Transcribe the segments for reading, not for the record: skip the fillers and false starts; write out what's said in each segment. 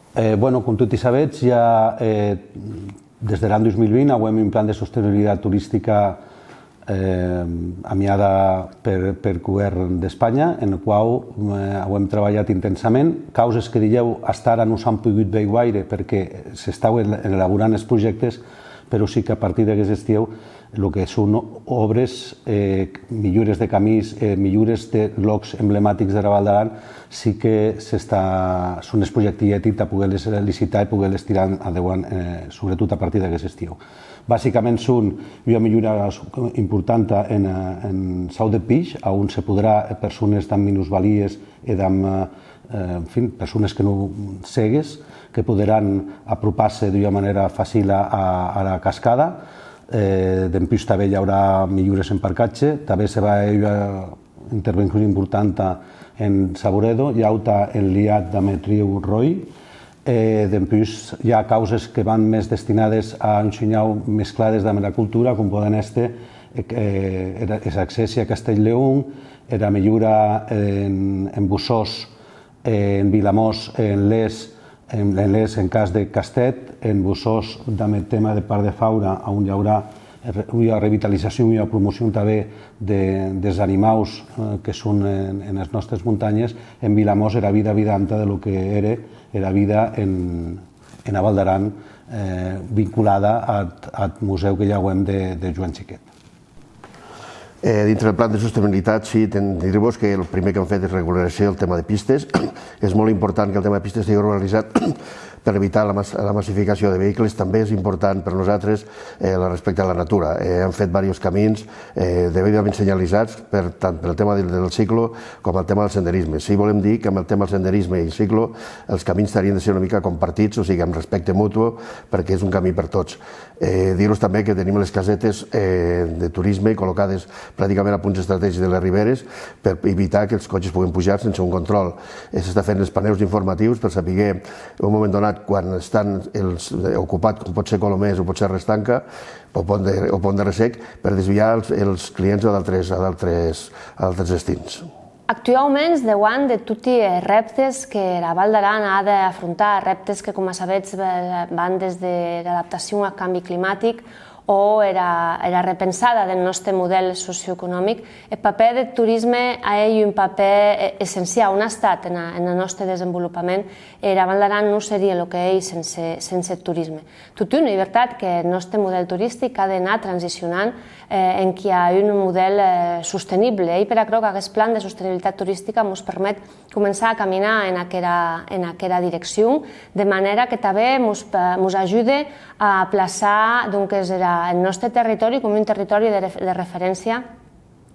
Com tots sabeu, ja des de l'any 2020 hem un plan de sostenibilitat turística amiada per govern d'Espanya, en el qual hem treballat intensament. Causes que dieu fins ara no s'han pogut veure gaire perquè s'estaven elaborant els projectes, però sí que a partir d'aquest estiu el que són obres, millores de camins, millores de llocs emblemàtics de la Val d'Aran, sí que són els projectets a poder-les licitar i poder-les tirar endavant, sobretot a partir d'aquest estiu. Bàsicament són una millora important en Sau de Pix, on se podrà persones amb minusvalies i persones que no cegues, que podran apropar-se d'una manera fàcil a la cascada. Després també hi haurà millores en parcatge, també se va una intervenció important en Saboredo, hi ha en liat de Metriu Roi. Després hi ha causes que van més destinades a ensenyar més clares de la cultura, com poden ser l'accés a Castellleón, la millora en Bussós, en Vilamós, en Les, en cas de Castet, en Bussós, amb el tema de Parc de Fauna, on hi haurà una revitalització i una promoció també dels animals que són en les nostres muntanyes. En Vilamós era vida vidanta del que era la vida en la Val d'Aran, vinculada al museu que ja hem de Joan Xiquet. Dintre del plan de sostenibilitat, sí, dir-vos que el primer que hem fet és regularització del tema de pistes. És molt important que el tema de pistes estigui regularitzat per evitar la massificació de vehicles. També és important per nosaltres respecte a la natura. Hem fet diversos camins degudament senyalitzats tant pel tema del ciclo com el tema del senderisme. Sí, volem dir que amb el tema del senderisme i ciclo els camins haurien de ser una mica compartits, o sigui, amb respecte mutu, perquè és un camí per tots. Dir-vos també que tenim les casetes de turisme col·locades pràcticament a punts estratègics de les riberes per evitar que els cotxes puguin pujar sense un control. S'està fent els paneus informatius per saber en un moment donat quan estan ocupats, com pot ser Colomers o pot ser Restanca o Pont de Ressec, per desviar els clients a d'altres destins. Actualment, davant de tots els reptes que la Val d'Aran ha d'afrontar, reptes que, com sabeu, van des de l'adaptació al canvi climàtic o la repensada del nostre model socioeconòmic, el paper del turisme ha un paper essencial, un estat en el nostre desenvolupament. La Val d'Aran no seria el que és sense turisme. Tot és una veritat que el nostre model turístic ha d'anar transicionant en què hi ha un model sostenible, i per això aquest plan de sostenibilitat turística ens permet començar a caminar en aquesta direcció, de manera que també ens ajuda a plaçar el nostre territori com un territori de referència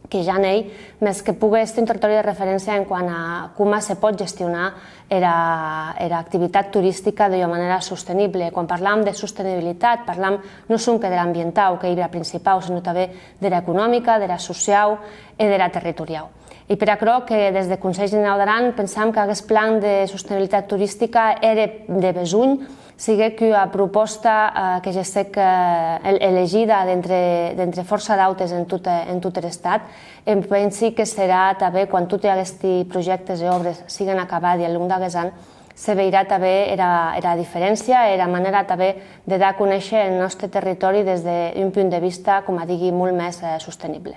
que ja n'ell, més que pugui ser un territori de referència en quant a com se pot gestionar l'activitat turística d'una manera sostenible. Quan parlam de sostenibilitat, parlam no només de l'ambiental, que és la principal, sinó també de l'econòmica, de la social i de la territorial. I per això que des del Consell General d'Aran pensam que aquest plan de sostenibilitat turística era de besuny, sigui que una proposta que ja sé que elegida d'entre força dautes en tot l'estat, em pensi que serà també quan tots aquests projectes i obres siguin acabats i al llarg d'aquest any, se veurà també la diferència i la manera també de dar a conèixer el nostre territori des d'un punt de vista, com a digui, molt més sostenible.